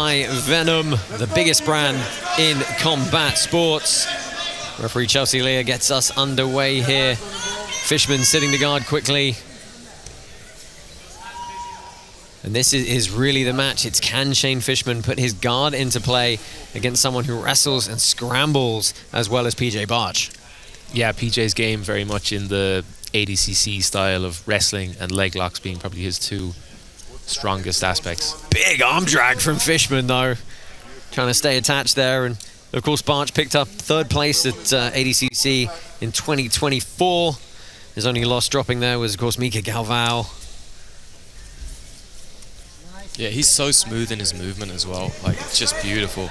Venom, the biggest brand in combat sports. Referee Chelsea Lear gets us underway here. Fishman sitting the guard quickly. And this is really the match. It's, can Shane Fishman put his guard into play against someone who wrestles and scrambles as well as PJ Barch? Yeah, PJ's game very much in the ADCC style of wrestling, and leg locks being probably his two strongest aspects. Big arm drag from Fishman though, trying to stay attached there. And of course Barch picked up third place at ADCC in 2024. His only loss dropping there was of course Mika Galvao. Yeah, he's so smooth in his movement as well. Like, it's just beautiful.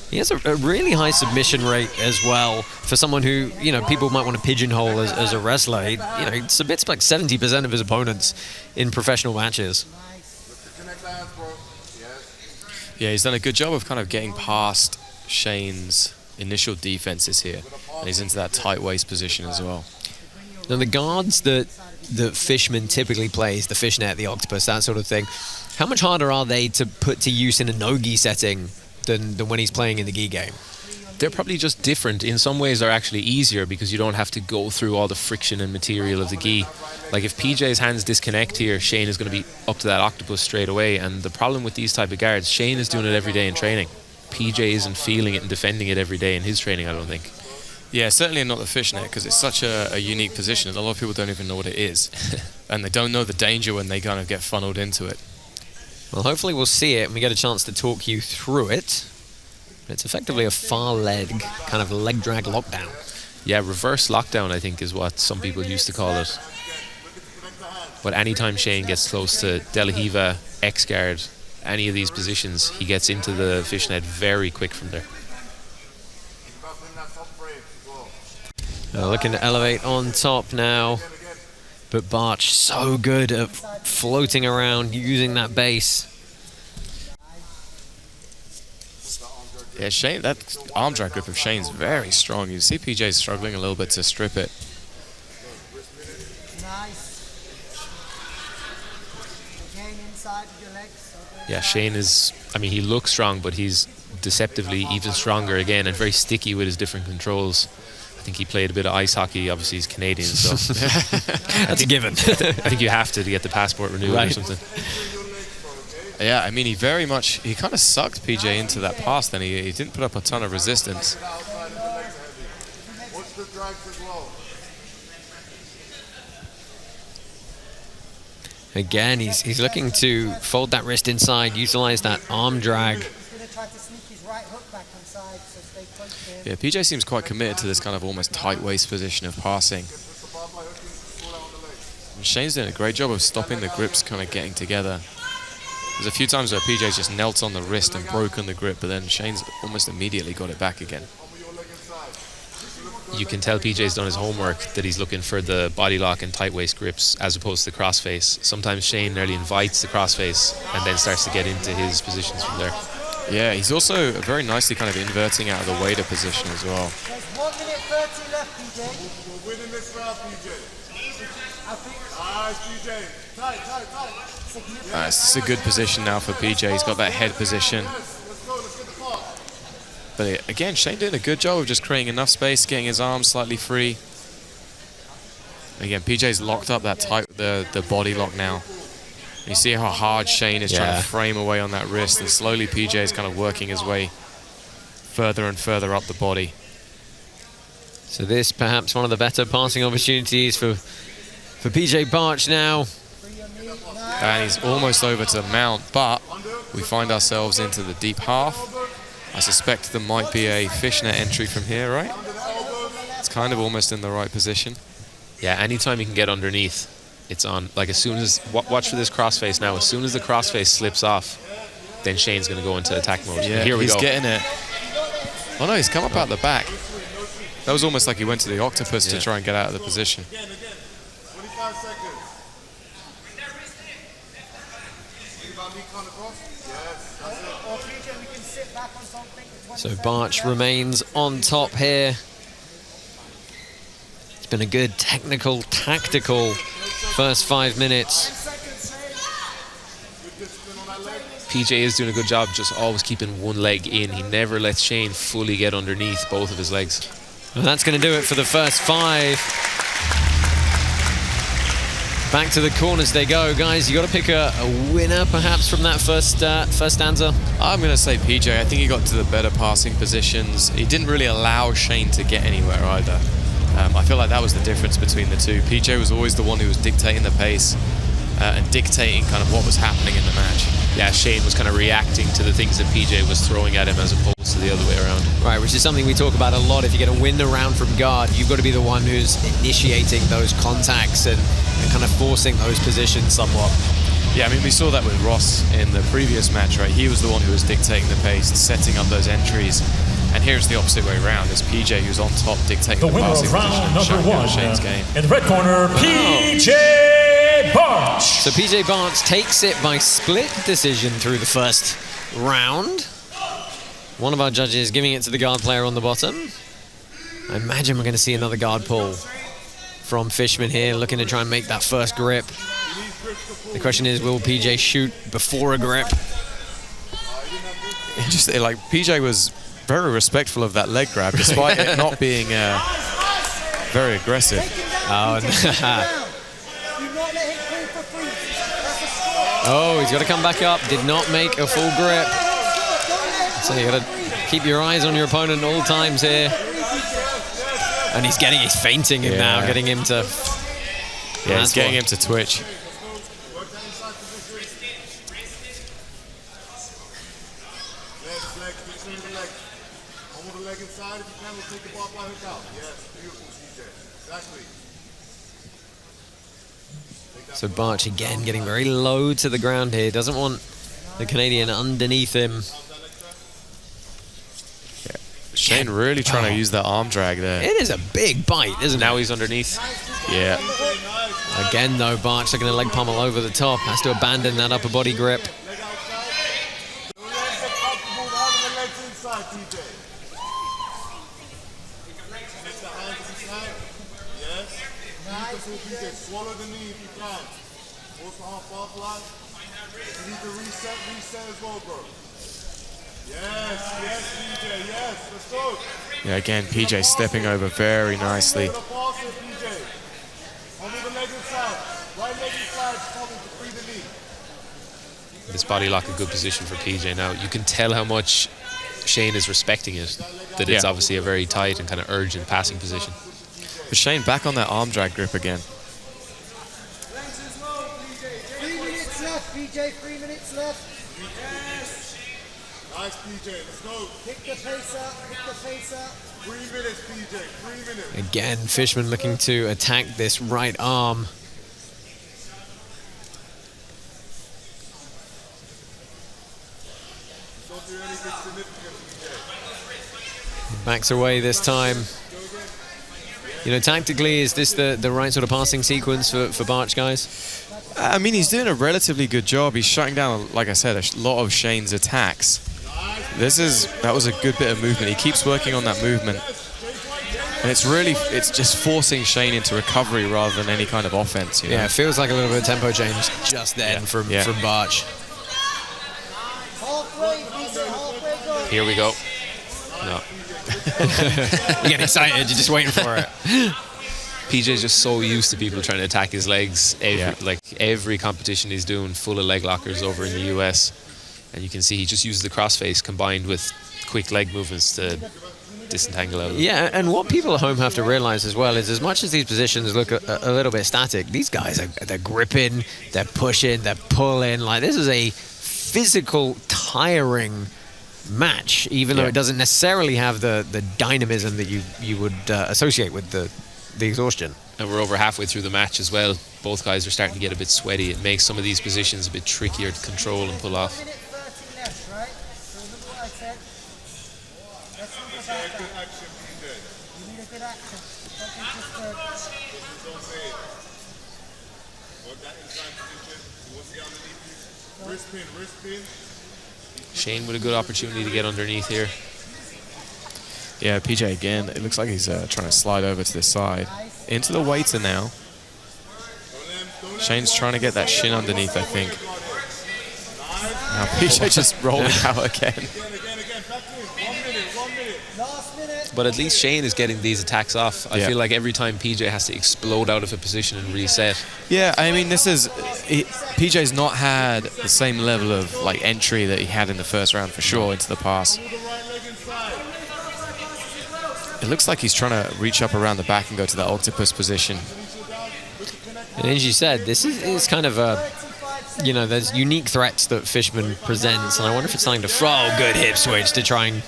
He has a really high submission rate as well for someone who, you know, people might want to pigeonhole as a wrestler. He, you know, he submits like 70% of his opponents in professional matches. Yeah, he's done a good job of kind of getting past Shane's initial defenses here. And he's into that tight waist position as well. Now the guards that Fishman typically plays, the fishnet, the octopus, that sort of thing, how much harder are they to put to use in a no-gi setting than when he's playing in the gi game? They're probably just different. In some ways they're actually easier because you don't have to go through all the friction and material of the gi. Like if PJ's hands disconnect here, Shane is going to be up to that octopus straight away. And the problem with these type of guards, Shane is doing it every day in training. PJ isn't feeling it and defending it every day in his training, I don't think. Yeah, certainly not the fishnet, because it's such a unique position. A lot of people don't even know what it is. And they don't know the danger when they kind of get funneled into it. Well, hopefully we'll see it and we get a chance to talk you through it. It's effectively a far leg, kind of leg drag lockdown. Yeah, reverse lockdown, I think, is what some people used to call it. But anytime Shane gets close to De La Hiva, X-guard, any of these positions, he gets into the fishnet very quick from there. Looking to elevate on top now, but Barch so good at floating around using that base. Yeah, Shane, that arm drag grip of Shane's very strong. You see PJ struggling a little bit to strip it. Yeah, Shane is, I mean, he looks strong, but he's deceptively even stronger again and very sticky with his different controls. I think he played a bit of ice hockey. Obviously, he's Canadian, so that's a given. I think you have to get the passport renewed or something. Yeah, I mean, he kind of sucked PJ into that pass. Then he didn't put up a ton of resistance. Again, he's looking to fold that wrist inside, utilize that arm drag. Yeah, PJ seems quite committed to this kind of almost tight waist position of passing. And Shane's doing a great job of stopping the grips kind of getting together. There's a few times where PJ's just knelt on the wrist and broken the grip, but then Shane's almost immediately got it back again. You can tell PJ's done his homework, that he's looking for the body lock and tight waist grips as opposed to the crossface. Sometimes Shane nearly invites the crossface and then starts to get into his positions from there. Yeah, he's also very nicely kind of inverting out of the wader position as well. There's 1 minute 30 left, PJ. We're winning this round, PJ. Nice, PJ. Tight. Nice, this is a good position now for PJ. He's got that head position. But again, Shane doing a good job of just creating enough space, getting his arms slightly free. Again, PJ's locked up that tight, the body lock now. You see how hard Shane is trying to frame away on that wrist, and slowly PJ is kind of working his way further and further up the body. So this perhaps one of the better passing opportunities for PJ Barch now. And he's almost over to mount, but we find ourselves into the deep half. I suspect there might be a fishnet entry from here, right? It's kind of almost in the right position. Yeah, anytime you can get underneath, it's on. Like as soon as, watch for this crossface now, as soon as the crossface slips off, then Shane's going to go into attack mode. Yeah, here we go. He's getting it. Oh no, he's come up out the back. That was almost like he went to the octopus to try and get out of the position. 25 seconds. So Barch remains on top here. It's been a good technical, tactical first 5 minutes. PJ is doing a good job just always keeping one leg in. He never lets Shane fully get underneath both of his legs. And that's going to do it for the first 5. Back to the corners they go, guys. You got to pick a winner, perhaps, from that first stanza. I'm going to say PJ. I think he got to the better passing positions. He didn't really allow Shane to get anywhere either. I feel like that was the difference between the two. PJ was always the one who was dictating the pace and dictating kind of what was happening in the match. Yeah, Shane was kind of reacting to the things that PJ was throwing at him as opposed to the other way around. Right, which is something we talk about a lot. If you get a win around from guard, you've got to be the one who's initiating those contacts and kind of forcing those positions somewhat. Yeah, I mean, we saw that with Ross in the previous match, right? He was the one who was dictating the pace, setting up those entries. And here it's the opposite way around. It's PJ who's on top dictating the passing position, shutting down Shane's game. In the red corner, PJ Barch. So PJ Barch takes it by split decision through the first round. One of our judges giving it to the guard player on the bottom. I imagine we're going to see another guard pull from Fishman here, looking to try and make that first grip. The question is, will PJ shoot before a grip? Just like PJ was very respectful of that leg grab, despite it not being very aggressive. Oh, oh, he's got to come back up. Did not make a full grip. So you got to keep your eyes on your opponent at all times here. And he's fainting him now, getting him to... Yeah, he's getting him to twitch. So Barch again getting very low to the ground here. Doesn't want the Canadian underneath him. Yeah. Shane really trying to use that arm drag there. It is a big bite, isn't it? Now he's underneath. Yeah. Again though, Barch looking to leg pummel over the top. Has to abandon that upper body grip. Swallow the knee if you can. Also half line. You need to reset as well, bro. Yes, PJ, yes, let's go. Yeah, again, PJ stepping over very nicely. This body lock a good position for PJ now. You can tell how much Shane is respecting it, that it's obviously a very tight and kind of urgent passing position. But Shane back on that arm drag grip again. 3 minutes left, PJ, 3 minutes left. Nice, PJ, let's go. Pick the pace up, pick the pace up. 3 minutes, PJ, 3 minutes. Again, Fishman looking to attack this right arm. Backs away this time. You know, tactically, is this the right sort of passing sequence for Barch, guys? I mean, he's doing a relatively good job. He's shutting down, like I said, a lot of Shane's attacks. That was a good bit of movement. He keeps working on that movement. And it's just forcing Shane into recovery rather than any kind of offense. You know? Yeah, it feels like a little bit of tempo change just then from Barch. Halfway, PJ, halfway go. Here we go. No. You get excited, you're just waiting for it. PJ's just so used to people trying to attack his legs. Every competition he's doing full of leg lockers over in the US. And you can see he just uses the crossface combined with quick leg movements to disentangle out of them. Yeah, and what people at home have to realize as well is as much as these positions look a little bit static, these guys they're gripping, they're pushing, they're pulling. Like, this is a physical, tiring match, even though it doesn't necessarily have the dynamism that you would associate with the exhaustion. And we're over halfway through the match as well. Both guys are starting to get a bit sweaty. It makes some of these positions a bit trickier to control and pull off. 1 minute 30 left, right? So remember what I said? Let's think about that. You need a good action. Something just Don't say it. Work that inside position. You want to see underneath you? Wrist pin. Shane with a good opportunity to get underneath here. Yeah, PJ again. It looks like he's trying to slide over to the side. Into the waiter now. Shane's trying to get that shin underneath, I think. Now PJ just rolling out again. Again, back in. 1 minute. Last minute. But at least Shane is getting these attacks off. I Yeah. feel like every time PJ has to explode out of a position and reset. Yeah, I mean, PJ's not had the same level of like entry that he had in the first round for sure into the pass. Move the right leg inside. It looks like he's trying to reach up around the back and go to that octopus position. And as you said, this is kind of a, you know, there's unique threats that Fishman presents, and I wonder if it's starting to throw good hip switch to try and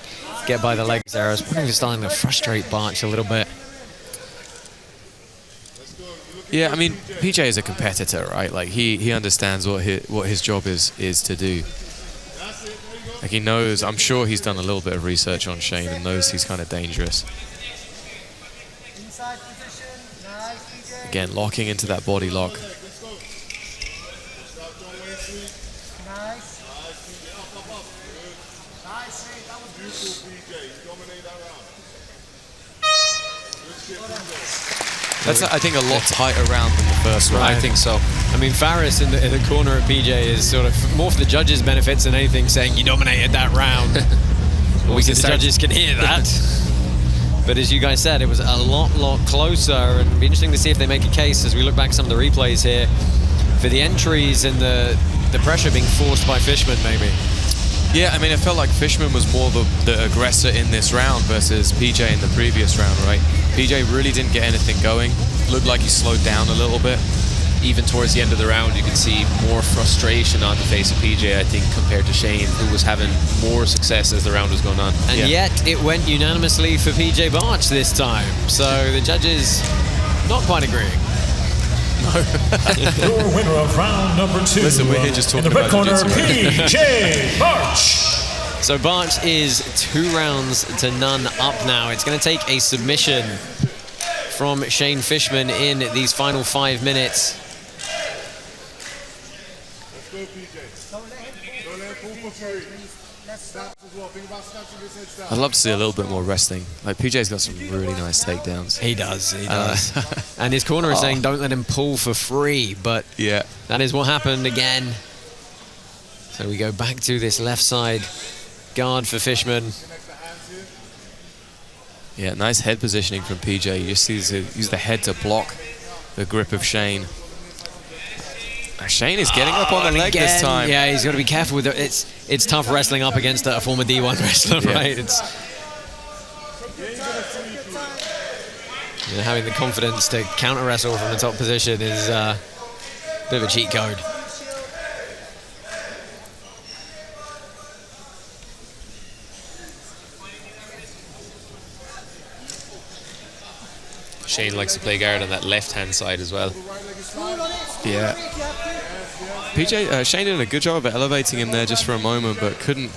get by the legs there. I was wondering if it's starting to frustrate Barch a little bit. Yeah, I mean, PJ is a competitor, right? Like he understands what his job is to do. Like he knows. I'm sure he's done a little bit of research on Shane and knows he's kind of dangerous. Inside position. Nice, PJ. Again, locking into that body lock. Nice. Nice, that was Beautiful, PJ. You dominate that round. That's, I think, a lot tighter round than the first round. I think so. I mean, Faris in the corner of PJ is sort of more for the judges' benefits than anything, saying you dominated that round. Obviously, the judges can hear that. But as you guys said, it was a lot closer, and it'll be interesting to see if they make a case as we look back at some of the replays here for the entries and the pressure being forced by Fishman, maybe. Yeah, I mean, it felt like Fishman was more the aggressor in this round versus PJ in the previous round, right? PJ really didn't get anything going. Looked like he slowed down a little bit. Even towards the end of the round, you could see more frustration on the face of PJ, I think, compared to Shane, who was having more success as the round was going on. And yet it went unanimously for PJ Barch this time. So the judges not quite agreeing. Your winner of round number 2. Listen, we're here just in talking the red about corner, jiu-jitsu. PJ Barch. So Barch is 2 rounds to none up now. It's going to take a submission from Shane Fishman in these final 5 minutes. Let's go, PJ. Don't let him pull for free. Snaps as well. Think about snapping his head down. I'd love to see a little bit more wresting. Like, PJ's got some really nice takedowns. He does. And his corner is saying don't let him pull for free, but Yeah. that is what happened again. So we go back to this left side guard for Fishman. Yeah, nice head positioning from PJ. You just use the head to block the grip of Shane. Shane is getting up on the leg this time. Yeah, he's got to be careful with it. It's tough wrestling up against a former D1 wrestler, right? It's having the confidence to counter wrestle from the top position is a bit of a cheat code. Shane likes to play guard on that left-hand side as well. Yeah. Shane did a good job of elevating him there just for a moment, but couldn't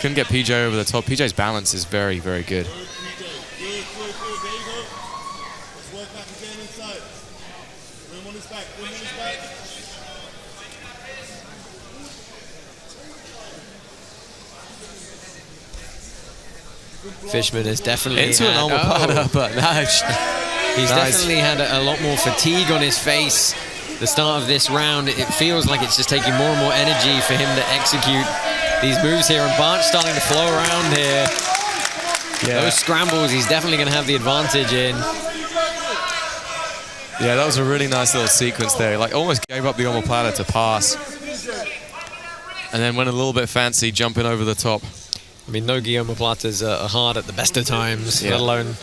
get PJ over the top. PJ's balance is very, very good. Good. There you go. Let's work back again inside. Bring him on his back. Fishman has definitely Into an omoplata, but nice. He's Nice. definitely had a lot more fatigue on his face. The start of this round, it feels like it's just taking more and more energy for him to execute these moves here. And Barch starting to flow around here. Yeah. Those scrambles, he's definitely going to have the advantage in. Yeah, that was a really nice little sequence there. Like, almost gave up the omoplata to pass. And then went a little bit fancy, jumping over the top. I mean, no Guillermo Platas are hard at the best of times, Yeah. let alone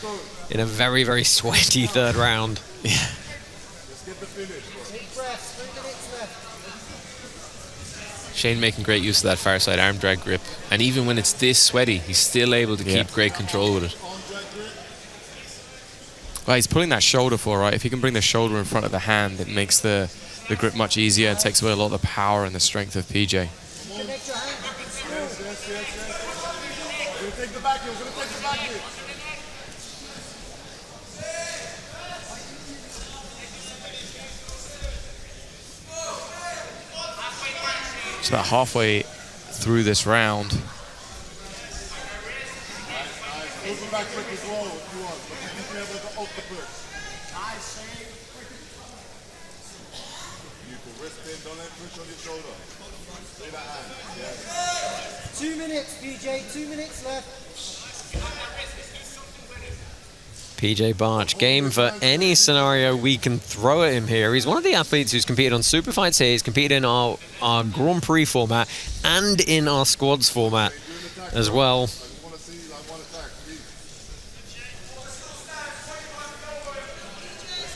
in a very, very sweaty third round. Yeah. Shane making great use of that far side arm drag grip. And even when it's this sweaty, he's still able to keep great control with it. Well, he's pulling that shoulder for, right? If he can bring the shoulder in front of the hand, it makes the grip much easier and takes away a lot of the power and the strength of PJ. Gonna take the back heel. It's about halfway through this round. Open back quick as well if you want. But you can have like an octopus. Wrist pin, don't let it push on your shoulder. Leave that hand. Yes. 2 minutes, PJ, 2 minutes left. PJ Barch, game for any scenario we can throw at him here. He's one of the athletes who's competed on super fights here. He's competed in our Grand Prix format and in our squads format as well. Let's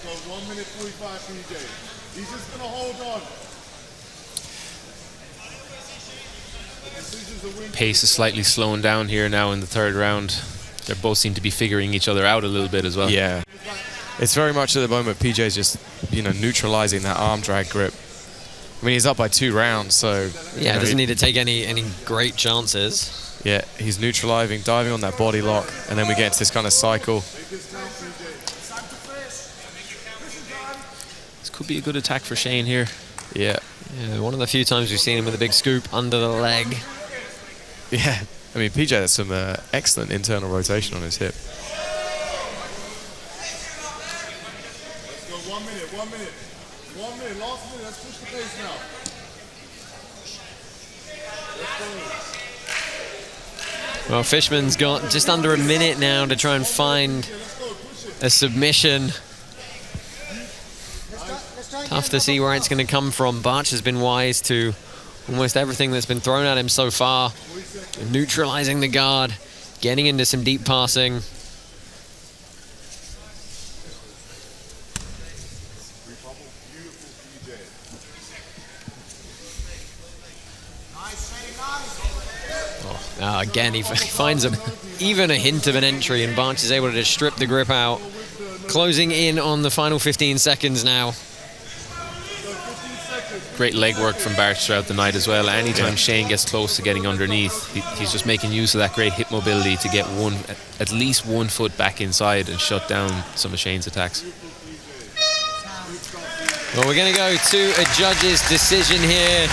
go 1 minute 45, PJ. He's just gonna hold on. The decision's a win. Pace is slightly slowing down here now in the third round. They both seem to be figuring each other out a little bit as well. Yeah. It's very much at the moment PJ's just, neutralizing that arm drag grip. I mean, he's up by 2 rounds, so... Yeah, doesn't need to take any great chances. Yeah, he's neutralizing, diving on that body lock, and then we get into this kind of cycle. This could be a good attack for Shane here. Yeah. Yeah, one of the few times we've seen him with a big scoop under the leg. Yeah. I mean, PJ has some excellent internal rotation on his hip. Let's go 1 minute, 1 minute. 1 minute, last minute, let's push the pace now. Let's go. Well, Fishman's got just under a minute now to try and find a submission. Tough to see where it's going to come from. Barch has been wise to almost everything that's been thrown at him so far. Neutralizing the guard, getting into some deep passing. Again, he finds even a hint of an entry, and Barch is able to just strip the grip out. Closing in on the final 15 seconds now. Great leg work from Barch throughout the night as well. Anytime Shane gets close to getting underneath, he's just making use of that great hip mobility to get at least 1 foot back inside and shut down some of Shane's attacks. Well, we're going to go to a judge's decision here.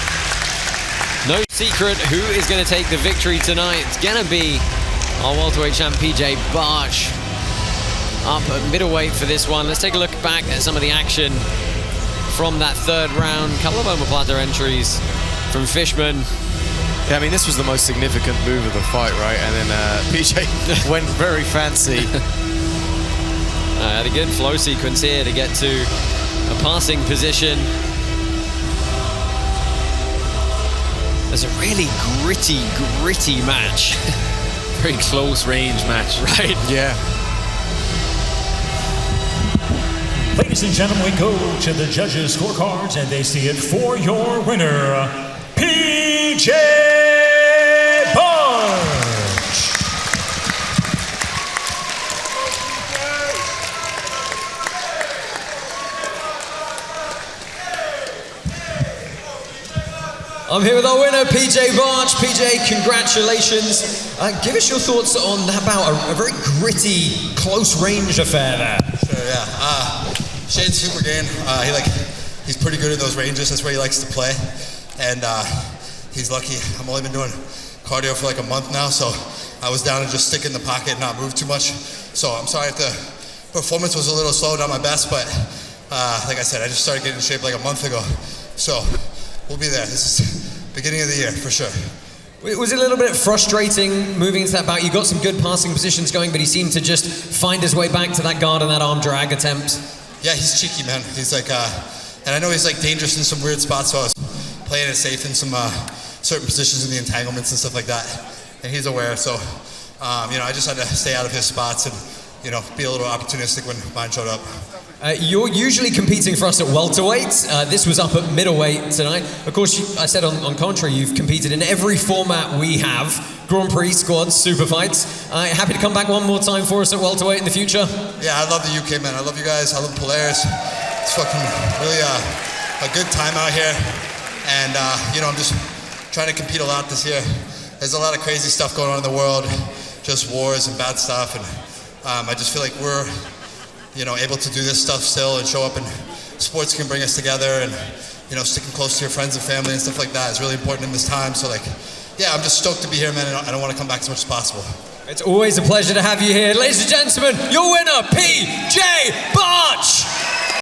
No secret who is going to take the victory tonight. It's going to be our welterweight champ PJ Barch up at middleweight for this one. Let's take a look back at some of the action from that third round. Couple of omoplata entries from Fishman. Yeah, I mean, this was the most significant move of the fight, right? And then PJ went very fancy. Had a good flow sequence here to get to a passing position. There's a really gritty match. Very close range match. Right? Yeah. Ladies and gentlemen, we go to the judges' scorecards, and they see it for your winner, PJ Barch. I'm here with our winner, PJ Barch. PJ, congratulations. Give us your thoughts on about a very gritty, close-range affair there. Sure, yeah. Shane's super game. He's pretty good in those ranges. That's where he likes to play. And he's lucky. I've only been doing cardio for like a month now, so I was down to just stick in the pocket and not move too much. So I'm sorry if the performance was a little slow, not my best, but like I said, I just started getting in shape like a month ago. So we'll be there. This is beginning of the year for sure. Was it a little bit frustrating moving into that bout? You got some good passing positions going, but he seemed to just find his way back to that guard and that arm drag attempt. Yeah, he's cheeky, man. He's like, and I know he's like dangerous in some weird spots, so I was playing it safe in some certain positions in the entanglements and stuff like that. And he's aware, so I just had to stay out of his spots and be a little opportunistic when mine showed up. You're usually competing for us at welterweight. This was up at middleweight tonight. Of course, I said on contrary, you've competed in every format we have. Grand Prix, squads, super fights. Happy to come back one more time for us at welterweight in the future? Yeah, I love the UK, man. I love you guys. I love Polaris. It's fucking really a good time out here. And, I'm just trying to compete a lot this year. There's a lot of crazy stuff going on in the world, just wars and bad stuff. And I just feel like we're able to do this stuff still and show up, and sports can bring us together, and sticking close to your friends and family and stuff like that is really important in this time. So I'm just stoked to be here, man, and I don't want to come back as much as possible. It's always a pleasure to have you here. Ladies and gentlemen, your winner, PJ Barch!